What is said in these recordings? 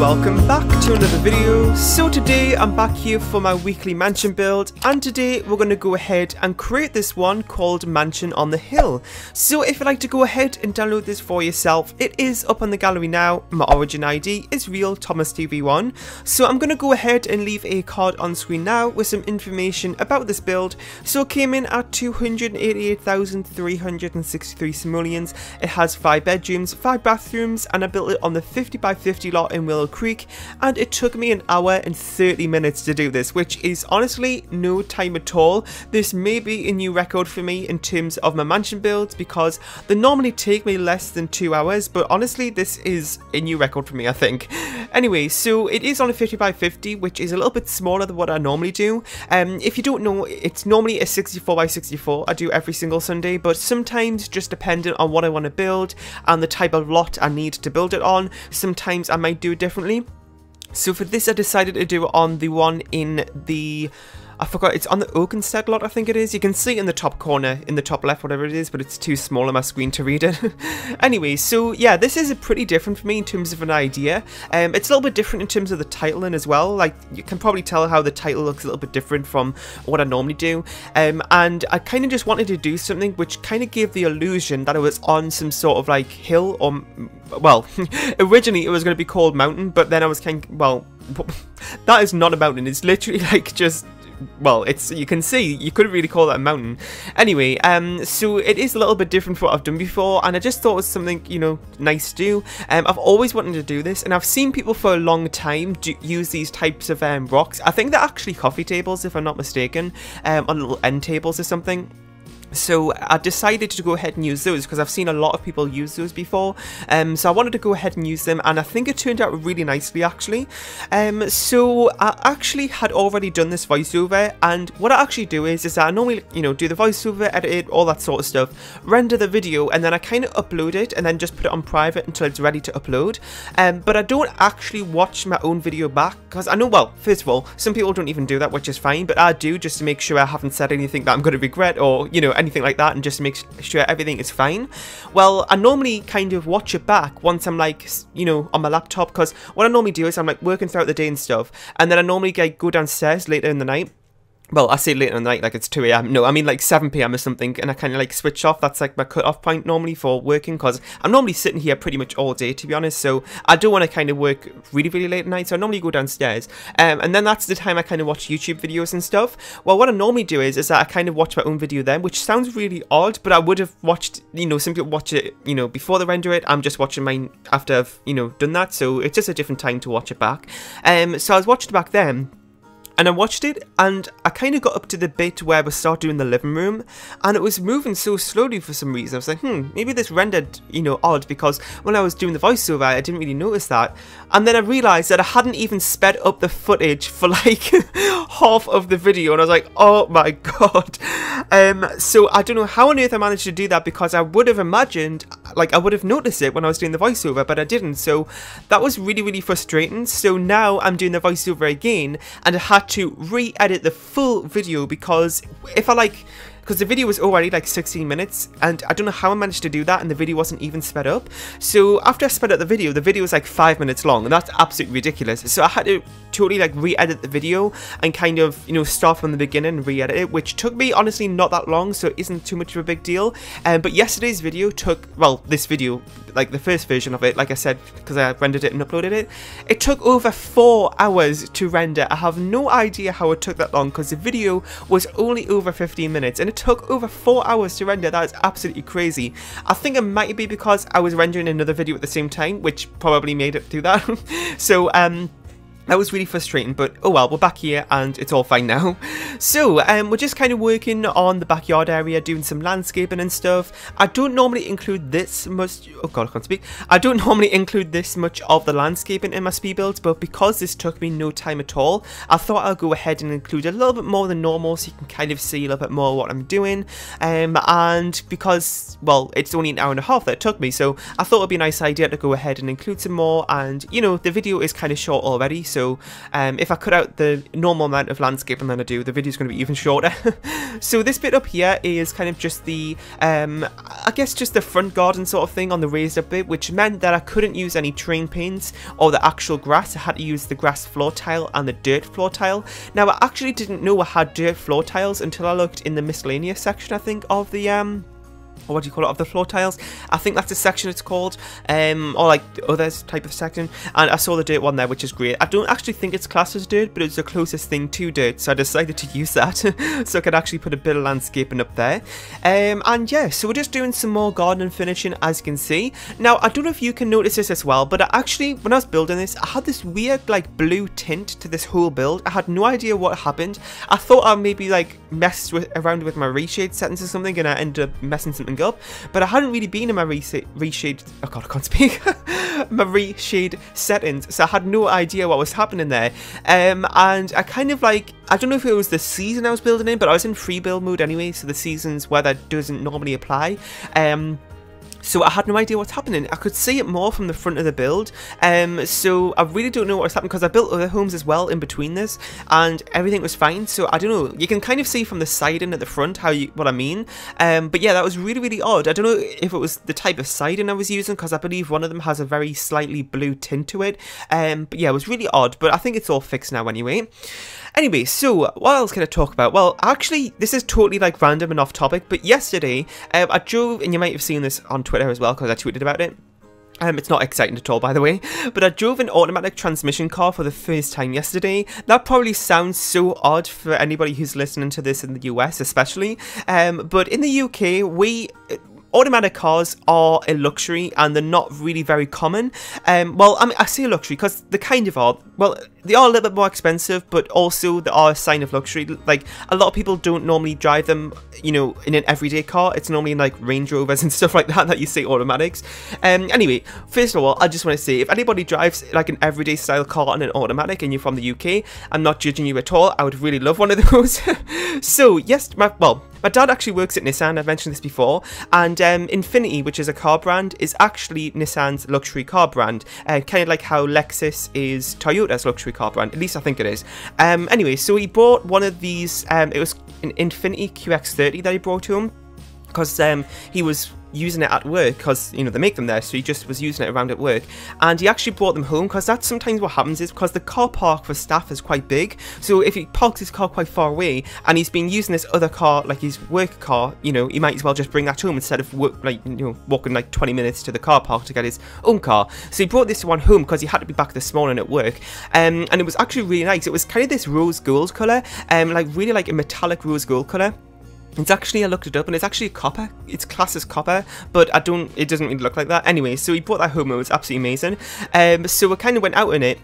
welcome back to another video. So today I'm back here for my weekly mansion build, and today we're going to go ahead and create this one called Mansion on the Hill. So if you'd like to go ahead and download this for yourself, it is up on the gallery now. My origin ID is real Thomas TV1. So I'm going to go ahead and leave a card on screen now with some information about this build. So it came in at 288,363 simoleons. It has 5 bedrooms, 5 bathrooms, and I built it on the 50 by 50 lot in Willow Creek, and it took me an hour and 30 minutes to do this, which is honestly no time at all. This may be a new record for me in terms of my mansion builds, because they normally take me less than 2 hours, but honestly this is a new record for me, I think. Anyway, so it is on a 50 by 50, which is a little bit smaller than what I normally do. If you don't know, it's normally a 64 by 64 I do every single Sunday, but sometimes, just depending on what I want to build and the type of lot I need to build it on, sometimes I might do it differently. So for this I decided to do it on the one in the, I forgot, it's on the Oakenstead lot, I think it is. You can see it in the top corner, in the top left, whatever it is, but it's too small on my screen to read it. Anyway, so yeah, this is pretty different for me in terms of an idea. It's a little bit different in terms of the titling as well. Like, you can probably tell how the title looks a little bit different from what I normally do. And I kind of just wanted to do something which kind of gave the illusion that it was on some sort of like hill, or, well, originally it was going to be called mountain, but then I was kind of, well, that is not a mountain. It's literally like just, well, it's, you can see, you couldn't really call that a mountain. Anyway, so it is a little bit different from what I've done before, and I just thought it was something, you know, nice to do. I've always wanted to do this, and I've seen people for a long time use these types of rocks. I think they're actually coffee tables, if I'm not mistaken, on little end tables or something. So I decided to go ahead and use those because I've seen a lot of people use those before. So I wanted to go ahead and use them, and I think it turned out really nicely actually. So I actually had already done this voiceover, and what I actually do is I normally, you know, do the voiceover, edit it, all that sort of stuff, render the video, and then I kind of upload it and then just put it on private until it's ready to upload. But I don't actually watch my own video back because I know, well, first of all, some people don't even do that, which is fine, but I do, just to make sure I haven't said anything that I'm going to regret, or, you know, anything like that, and just to make sure everything is fine. Well, I normally kind of watch it back once I'm like, you know, on my laptop, because what I normally do is I'm like working throughout the day and stuff, and then I normally go downstairs later in the night. Well, I say later in the night like it's 2 AM. No, I mean like 7 PM or something, and I kind of like switch off. That's like my cut-off point normally for working, because I'm normally sitting here pretty much all day, to be honest, so I don't want to kind of work really, really late at night, so I normally go downstairs. And then that's the time I kind of watch YouTube videos and stuff. Well, what I normally do is that I kind of watch my own video then, which sounds really odd, but I would have watched, you know, some people watch it, you know, before they render it. I'm just watching mine after I've, you know, done that, so it's just a different time to watch it back. So I was watching it back then, and I watched it, and I kind of got up to the bit where we start doing the living room, and it was moving so slowly for some reason. I was like, maybe this rendered, you know, odd, because when I was doing the voiceover, I didn't really notice that. And then I realised that I hadn't even sped up the footage for like half of the video, and I was like, oh my god. So I don't know how on earth I managed to do that, because I would have imagined, like, I would have noticed it when I was doing the voiceover, but I didn't. So that was really, really frustrating. So now I'm doing the voiceover again, and I had to re-edit the full video, because if I like, because the video was already like 16 minutes, and I don't know how I managed to do that, and the video wasn't even sped up. So after I sped up the video was like 5 minutes long, and that's absolutely ridiculous. So I had to totally like re-edit the video and kind of, you know, start from the beginning and re-edit it, which took me honestly not that long, so it isn't too much of a big deal. But yesterday's video took, well, this video, like the first version of it, like I said, because I rendered it and uploaded it, it took over 4 hours to render. I have no idea how it took that long, because the video was only over 15 minutes, and it took over 4 hours to render. That is absolutely crazy. I think it might be because I was rendering another video at the same time, which probably made it do that. So that was really frustrating, but oh well, we're back here and it's all fine now. So, we're just kind of working on the backyard area, doing some landscaping and stuff. I don't normally include this much, oh god, I can't speak. I don't normally include this much of the landscaping in my speed builds, but because this took me no time at all, I thought I'll go ahead and include a little bit more than normal, so you can kind of see a little bit more what I'm doing. And because, well, it's only an hour and a half that it took me, so I thought it'd be a nice idea to go ahead and include some more, and, you know, the video is kind of short already, so if I cut out the normal amount of landscaping that I do, the video is going to be even shorter. So this bit up here is kind of just the, I guess just the front garden sort of thing on the raised up bit, which meant that I couldn't use any terrain paints or the actual grass. I had to use the grass floor tile and the dirt floor tile. Now I actually didn't know I had dirt floor tiles until I looked in the miscellaneous section, I think, of the or what do you call it, of the floor tiles. I think that's the section it's called, or like the other type of section, and I saw the dirt one there, which is great. I don't actually think it's classed as dirt, but it's the closest thing to dirt, so I decided to use that so I could actually put a bit of landscaping up there. And yeah, so we're just doing some more garden finishing, as you can see. Now I don't know if you can notice this as well, but I actually, when I was building this, I had this weird like blue tint to this whole build. I had no idea what happened. I thought I maybe like messed around with my reshade settings or something, and I ended up messing something up, but I hadn't really been in my reshade, oh god, I can't speak, my reshade settings, so I had no idea what was happening there. And I kind of like, I don't know if it was the season I was building in, but I was in free build mode anyway, so the seasons where that doesn't normally apply. So I had no idea what's happening. I could see it more from the front of the build, so I really don't know what's happening, because I built other homes as well in between this, and everything was fine. So I don't know, you can kind of see from the siding at the front what I mean. But yeah, that was really, really odd. I don't know if it was the type of siding I was using, because I believe one of them has a very slightly blue tint to it. But yeah, it was really odd, but I think it's all fixed now anyway. Anyway, so what else can I talk about? Well, actually, this is totally like random and off topic, but yesterday I drove, and you might have seen this on Twitter as well because I tweeted about it. It's not exciting at all, by the way, but I drove an automatic transmission car for the first time yesterday. That probably sounds so odd for anybody who's listening to this in the US especially, but in the UK, automatic cars are a luxury, and they're not really very common. Well, I mean, I say a luxury because they kind of are. Well, they are a little bit more expensive, but also they are a sign of luxury. Like, a lot of people don't normally drive them, you know, in an everyday car. It's normally in like Range Rovers and stuff like that you see automatics. Anyway, first of all, I just want to say, if anybody drives like an everyday style car in an automatic and you're from the UK, I'm not judging you at all. I would really love one of those. So yes, my dad actually works at Nissan. I've mentioned this before, and Infiniti, which is a car brand, is actually Nissan's luxury car brand, kind of like how Lexus is Toyota's luxury car brand. At least I think it is. Anyway, so he bought one of these. It was an Infiniti QX30 that he brought to him, because he was using it at work, because, you know, they make them there, so he just was using it around at work, and he actually brought them home, because that's sometimes what happens, is because the car park for staff is quite big, so if he parks his car quite far away and he's been using this other car, like his work car, you know, he might as well just bring that home instead of walking like 20 minutes to the car park to get his own car. So he brought this one home because he had to be back this morning at work, and it was actually really nice. It was kind of this rose gold colour, like really like a metallic rose gold colour. It's actually, I looked it up, and it's actually copper. It's classed as copper, but it doesn't really look like that. Anyway, so he brought that home, and it was absolutely amazing. So we kind of went out in it,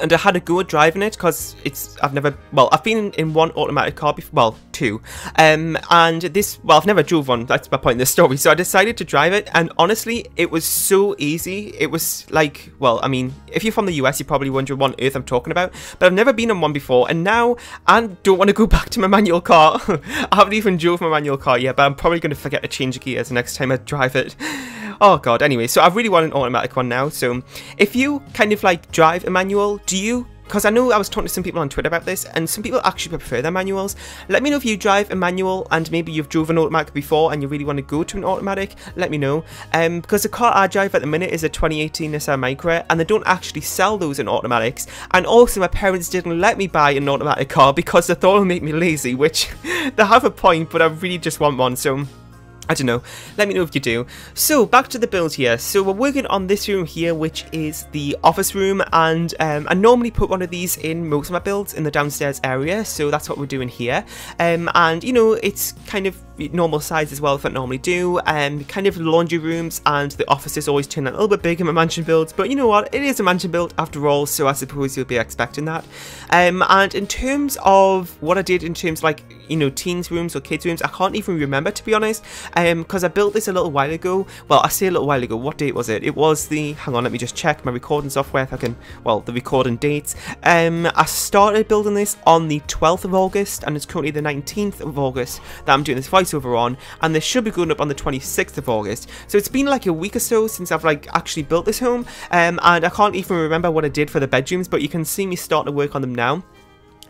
and I had a go at driving it, because I've been in one automatic car before, well, two, and this, well, I've never drove one, that's my point in the story, so I decided to drive it, and honestly, it was so easy. It was like, well, I mean, if you're from the US, you probably wonder what on earth I'm talking about, but I've never been in one before, and now I don't want to go back to my manual car. I haven't even drove my manual car yet, but I'm probably going to forget to change gears the next time I drive it. Oh god, anyway, so I really want an automatic one now. So if you kind of like drive a manual, do you, because I know I was talking to some people on Twitter about this, and some people actually prefer their manuals. Let me know if you drive a manual and maybe you've drove an automatic before and you really want to go to an automatic. Let me know, because the car I drive at the minute is a 2018 Nissan Micra, and they don't actually sell those in automatics. And also, my parents didn't let me buy an automatic car because they thought it would make me lazy, which they have a point, but I really just want one. So I don't know, let me know if you do. So back to the build here. So we're working on this room here, which is the office room, and I normally put one of these in most of my builds in the downstairs area, so that's what we're doing here. And you know, it's kind of normal size as well if I normally do, kind of laundry rooms, and the offices always turn out a little bit big in my mansion builds, but you know what, it is a mansion build after all, so I suppose you'll be expecting that. And in terms of what I did in terms of, like, you know, teens rooms or kids rooms, I can't even remember, to be honest. because I built this a little while ago. Well, I say a little while ago, what date was it? It was the, hang on, let me just check my recording software if I can, well, the recording dates. I started building this on the 12th of August, and it's currently the 19th of August that I'm doing this voiceover on, and this should be going up on the 26th of August. So it's been like a week or so since I've like actually built this home, and I can't even remember what I did for the bedrooms, but you can see me starting to work on them now.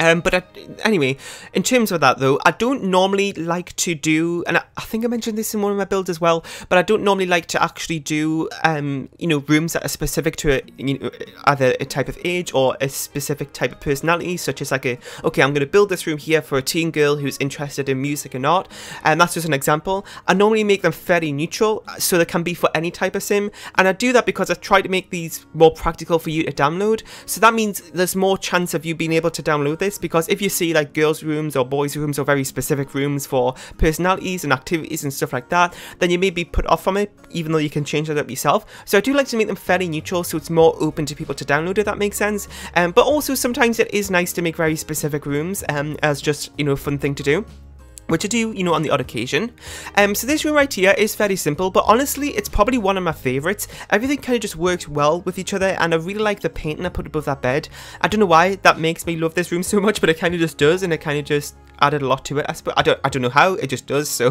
Anyway, in terms of that though, I don't normally like to do, and I think I mentioned this in one of my builds as well, but I don't normally like to actually do, you know, rooms that are specific to, you know, either a type of age or a specific type of personality, such as like okay, I'm going to build this room here for a teen girl who's interested in music and art, and that's just an example. I normally make them fairly neutral, so they can be for any type of sim, and I do that because I try to make these more practical for you to download, so that means there's more chance of you being able to download this, because if you see like girls' rooms or boys' rooms or very specific rooms for personalities and activities and stuff like that, then you may be put off from it, even though you can change that up yourself. So I do like to make them fairly neutral, so it's more open to people to download, if that makes sense. But also sometimes it is nice to make very specific rooms as just, you know, a fun thing to do, which I do, you know, on the odd occasion. So this room right here is fairly simple, but honestly, it's probably one of my favourites. Everything kind of just works well with each other, and I really like the painting I put above that bed. I don't know why that makes me love this room so much, but it kind of just does, and it kind of just added a lot to it. I don't know how, it just does, so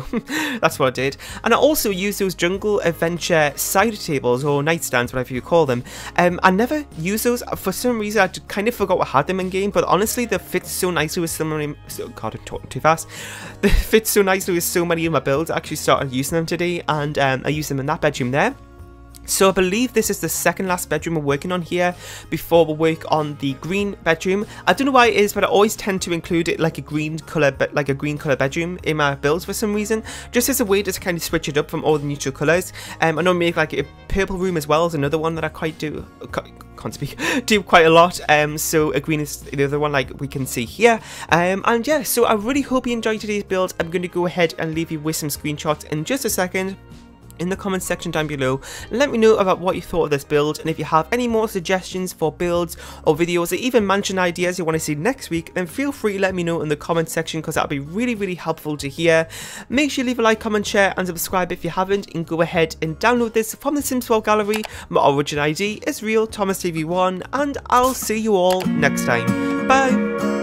that's what I did. And I also use those jungle adventure side tables or nightstands, whatever you call them. I never use those for some reason. I kind of forgot I had them in game, but honestly they fit so nicely with so many, God, I'm talking too fast. They fit so nicely with so many of my builds. I actually started using them today, and I use them in that bedroom there. So I believe this is the second last bedroom we're working on here before we work on the green bedroom. I don't know why it is, but I always tend to include it like a green color bedroom in my builds for some reason, just as a way to kind of switch it up from all the neutral colors. I know make like a purple room as well is another one that I quite do. Do quite a lot. So a green is the other one, like we can see here. And yeah, so I really hope you enjoyed today's build. I'm going to go ahead and leave you with some screenshots in just a second in the comment section down below. Let me know about what you thought of this build, and if you have any more suggestions for builds or videos, or even mansion ideas you want to see next week, then feel free to let me know in the comment section, because that'll be really helpful to hear. Make sure you leave a like, comment, share and subscribe if you haven't, and go ahead and download this from the Sims 12 gallery. My origin ID is real ThomasTV1, and I'll see you all next time. Bye.